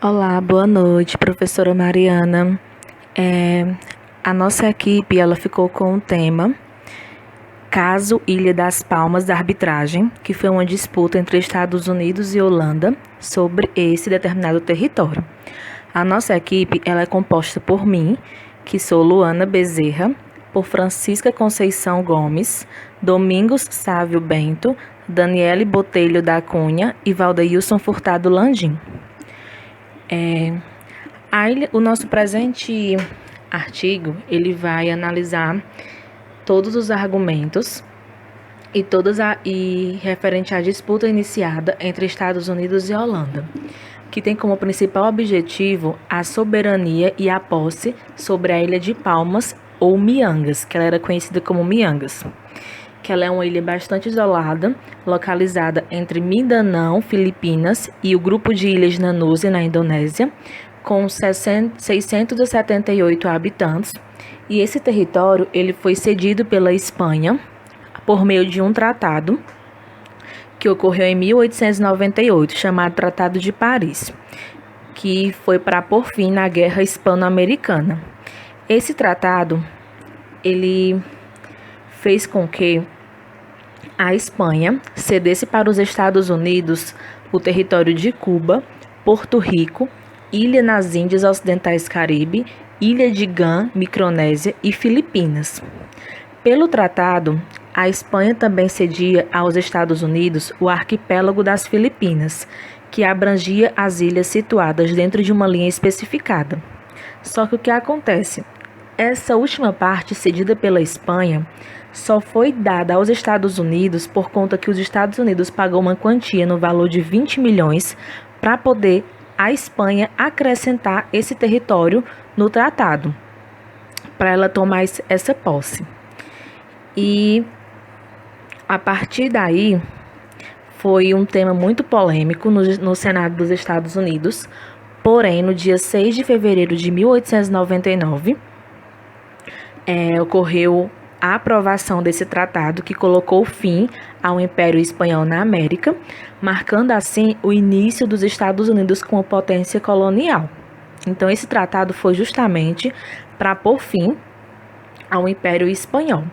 Olá, boa noite, professora Mariana. É, a nossa equipe ela ficou com o tema Caso Ilha das Palmas da Arbitragem, que foi uma disputa entre Estados Unidos e Holanda sobre esse determinado território. A nossa equipe ela é composta por mim, que sou Luana Bezerra, por Francisca Conceição Gomes, Domingos Sávio Bento, Daniele Botelho da Cunha e Valdeilson Furtado Landim. O nosso presente artigo, ele vai analisar todos os argumentos e referente à disputa iniciada entre Estados Unidos e Holanda, que tem como principal objetivo a soberania e a posse sobre a Ilha de Palmas ou Miangas, que ela era conhecida como Miangas, que ela é uma ilha bastante isolada, localizada entre Mindanao, Filipinas, e o grupo de ilhas Nanusi, na Indonésia, com 678 habitantes, e esse território ele foi cedido pela Espanha por meio de um tratado que ocorreu em 1898, chamado Tratado de Paris, que foi para pôr fim na Guerra Hispano-Americana. Esse tratado ele fez com que a Espanha cedesse para os Estados Unidos o território de Cuba, Porto Rico, Ilha nas Índias Ocidentais Caribe, Ilha de Guam, Micronésia e Filipinas. Pelo tratado, a Espanha também cedia aos Estados Unidos o arquipélago das Filipinas, que abrangia as ilhas situadas dentro de uma linha especificada. Só que o que acontece? Essa última parte cedida pela Espanha só foi dada aos Estados Unidos por conta que os Estados Unidos pagou uma quantia no valor de 20 milhões para poder a Espanha acrescentar esse território no tratado, para ela tomar essa posse. E a partir daí foi um tema muito polêmico no Senado dos Estados Unidos, porém no dia 6 de fevereiro de 1899 ocorreu a aprovação desse tratado que colocou fim ao Império Espanhol na América, marcando assim o início dos Estados Unidos como potência colonial. Então esse tratado foi justamente para pôr fim ao Império Espanhol.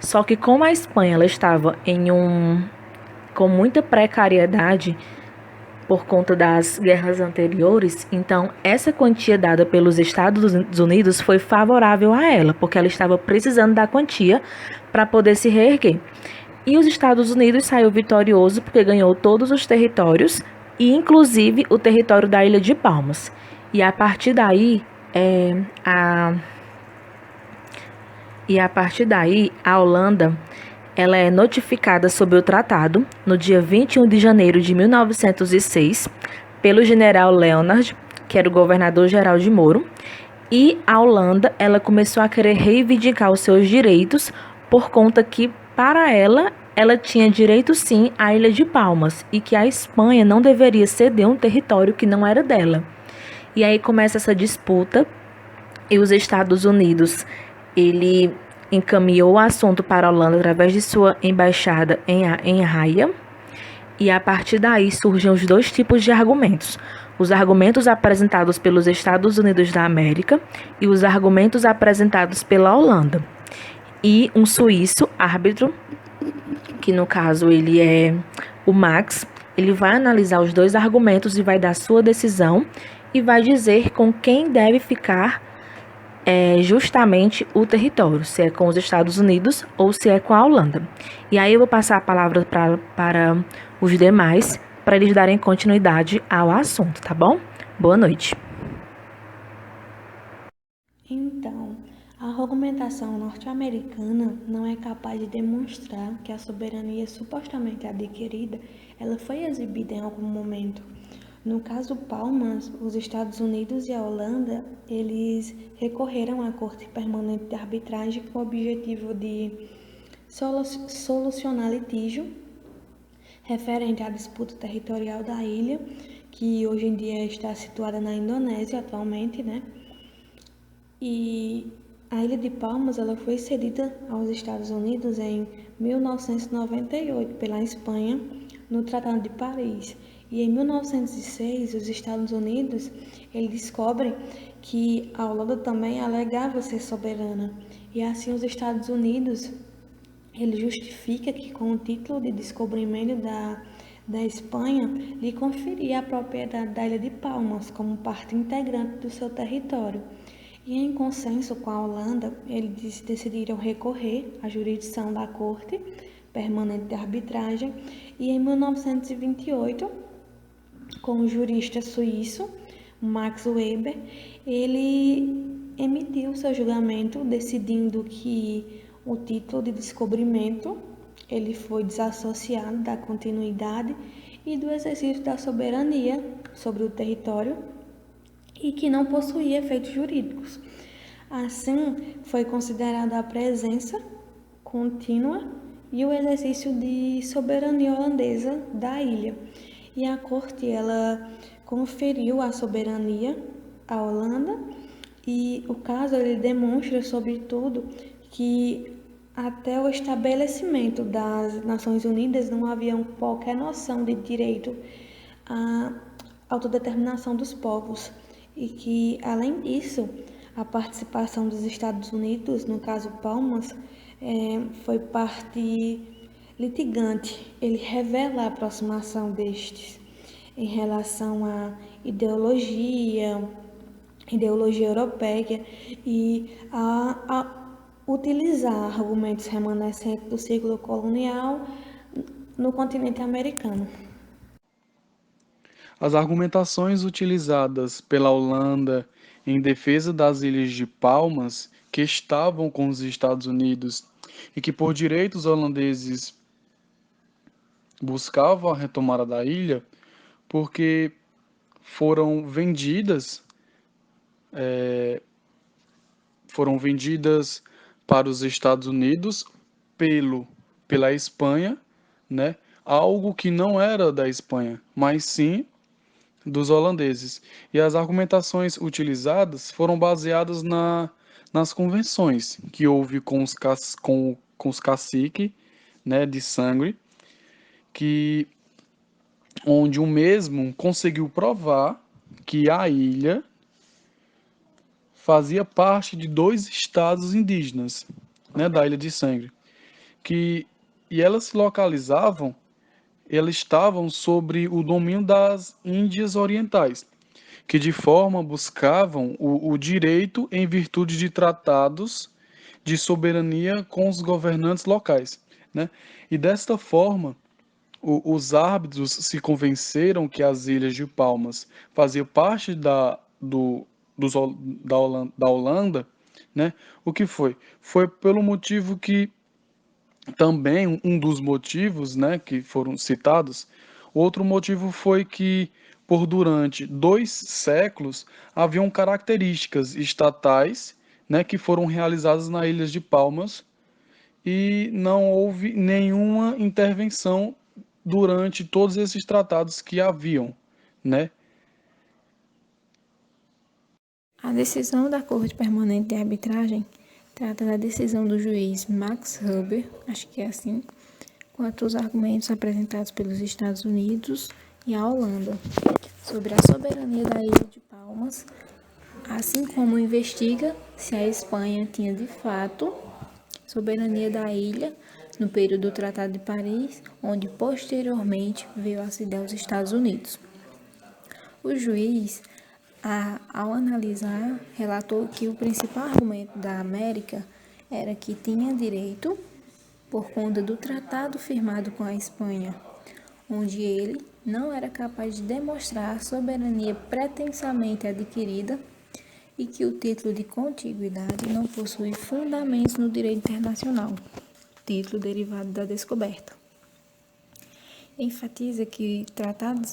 Só que como a Espanha ela estava com muita precariedade por conta das guerras anteriores, então essa quantia dada pelos Estados Unidos foi favorável a ela, porque ela estava precisando da quantia para poder se reerguer. E os Estados Unidos saiu vitorioso porque ganhou todos os territórios, e inclusive o território da Ilha de Palmas. E a partir daí, a Holanda ela é notificada sobre o tratado no dia 21 de janeiro de 1906 pelo general Leonard, que era o governador-geral de Moro, e a Holanda ela começou a querer reivindicar os seus direitos por conta que, para ela tinha direito sim à Ilha de Palmas e que a Espanha não deveria ceder um território que não era dela. E aí começa essa disputa e os Estados Unidos, ele encaminhou o assunto para a Holanda através de sua embaixada em Haia, e a partir daí surgem os dois tipos de argumentos: os argumentos apresentados pelos Estados Unidos da América e os argumentos apresentados pela Holanda. E um suíço árbitro, que no caso ele é o Max, ele vai analisar os dois argumentos e vai dar sua decisão e vai dizer com quem deve ficar justamente o território, se é com os Estados Unidos ou se é com a Holanda. E aí eu vou passar a palavra para os demais, para eles darem continuidade ao assunto, tá bom? Boa noite. Então, a argumentação norte-americana não é capaz de demonstrar que a soberania supostamente adquirida, ela foi exibida em algum momento. No caso Palmas, os Estados Unidos e a Holanda, eles recorreram à Corte Permanente de Arbitragem com o objetivo de solucionar litígio referente à disputa territorial da ilha, que hoje em dia está situada na Indonésia atualmente, né? E a Ilha de Palmas ela foi cedida aos Estados Unidos em 1998 pela Espanha no Tratado de Paris. E em 1906, os Estados Unidos eles descobrem que a Holanda também alegava ser soberana. E assim os Estados Unidos ele justifica que com o título de descobrimento da Espanha lhe conferia a propriedade da Ilha de Palmas como parte integrante do seu território. E em consenso com a Holanda, eles decidiram recorrer à jurisdição da Corte Permanente de Arbitragem e em 1928, com o jurista suíço Max Weber, ele emitiu seu julgamento decidindo que o título de descobrimento ele foi desassociado da continuidade e do exercício da soberania sobre o território e que não possuía efeitos jurídicos. Assim, foi considerada a presença contínua e o exercício de soberania holandesa da ilha. E a corte ela conferiu a soberania à Holanda e o caso ele demonstra, sobretudo, que até o estabelecimento das Nações Unidas não havia qualquer noção de direito à autodeterminação dos povos e que, além disso, a participação dos Estados Unidos, no caso Palmas, foi parte litigante. Ele revela a aproximação destes em relação à ideologia europeia e a utilizar argumentos remanescentes do ciclo colonial no continente americano. As argumentações utilizadas pela Holanda em defesa das Ilhas de Palmas, que estavam com os Estados Unidos e que por direitos holandeses buscavam a retomada da ilha, porque foram vendidas para os Estados Unidos pela Espanha, né? Algo que não era da Espanha, mas sim dos holandeses. E as argumentações utilizadas foram baseadas nas convenções que houve com os caciques, né, de sangue, que onde o mesmo conseguiu provar que a ilha fazia parte de dois estados indígenas, né, da Ilha de Sangue, e elas estavam sobre o domínio das Índias Orientais, que de forma buscavam o direito em virtude de tratados de soberania com os governantes locais, né? E desta forma, os árbitros se convenceram que as Ilhas de Palmas faziam parte da Holanda, né? O que foi? Foi pelo motivo que também um dos motivos, né, que foram citados, outro motivo foi que por durante 2 séculos haviam características estatais, né, que foram realizadas na Ilha de Palmas e não houve nenhuma intervenção durante todos esses tratados que haviam, né? A decisão da Corte Permanente de Arbitragem trata da decisão do juiz Max Weber, acho que é assim, quanto aos argumentos apresentados pelos Estados Unidos e a Holanda sobre a soberania da Ilha de Palmas, assim como investiga se a Espanha tinha de fato soberania da ilha no período do Tratado de Paris, onde posteriormente veio a se dar aos Estados Unidos. O juiz, ao analisar, relatou que o principal argumento da América era que tinha direito por conta do tratado firmado com a Espanha, onde ele não era capaz de demonstrar a soberania pretensamente adquirida e que o título de contiguidade não possui fundamentos no direito internacional, título derivado da descoberta. Enfatiza que tratados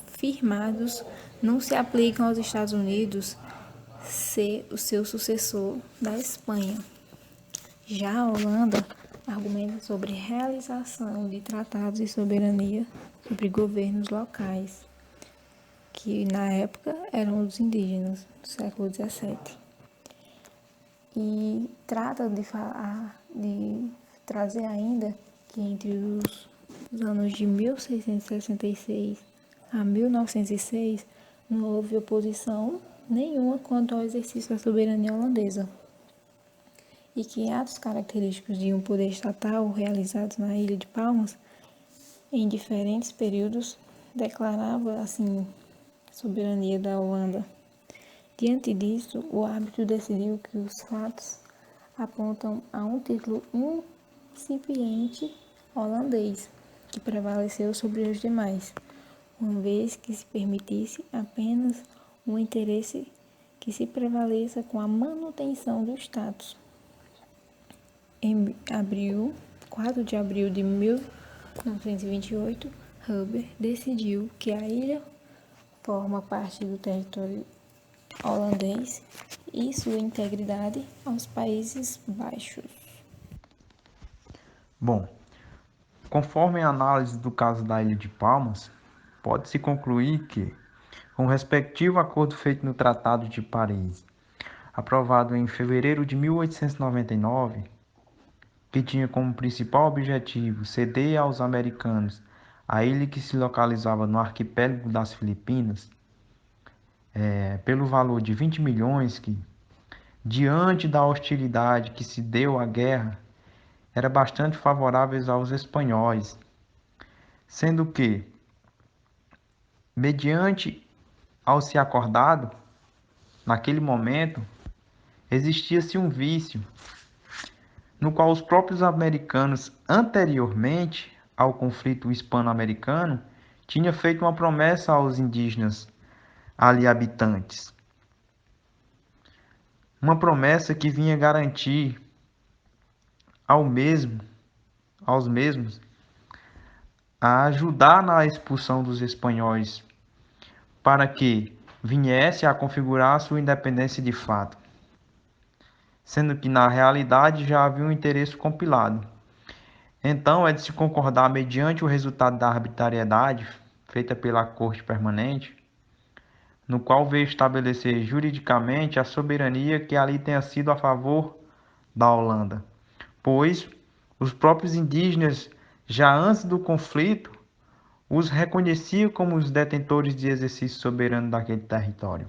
firmados não se aplicam aos Estados Unidos ser o seu sucessor da Espanha. Já a Holanda argumenta sobre realização de tratados de soberania sobre governos locais, que na época eram os indígenas do século XVII. E trata de trazer ainda que entre Dos anos de 1666 a 1906, não houve oposição nenhuma quanto ao exercício da soberania holandesa, e que atos característicos de um poder estatal realizados na Ilha de Palmas em diferentes períodos declarava assim a soberania da Holanda. Diante disso, o árbitro decidiu que os fatos apontam a um título incipiente holandês, que prevaleceu sobre os demais, uma vez que se permitisse apenas um interesse que se prevaleça com a manutenção do status. Em 4 de abril de 1928, Hubert decidiu que a ilha forma parte do território holandês e sua integridade aos Países Baixos. Bom, conforme a análise do caso da Ilha de Palmas, pode-se concluir que, com o respectivo acordo feito no Tratado de Paris, aprovado em fevereiro de 1899, que tinha como principal objetivo ceder aos americanos a ilha que se localizava no arquipélago das Filipinas, pelo valor de 20 milhões, que, diante da hostilidade que se deu à guerra, era bastante favoráveis aos espanhóis, sendo que, mediante ao se acordado, naquele momento, existia-se um vício, no qual os próprios americanos, anteriormente ao conflito hispano-americano, tinham feito uma promessa aos indígenas ali habitantes. Uma promessa que vinha garantir aos mesmos, a ajudar na expulsão dos espanhóis, para que viesse a configurar sua independência de fato, sendo que na realidade já havia um interesse compilado. Então é de se concordar, mediante o resultado da arbitrariedade feita pela Corte Permanente, no qual veio estabelecer juridicamente a soberania que ali tenha sido a favor da Holanda, pois os próprios indígenas, já antes do conflito, os reconheciam como os detentores de exercício soberano daquele território.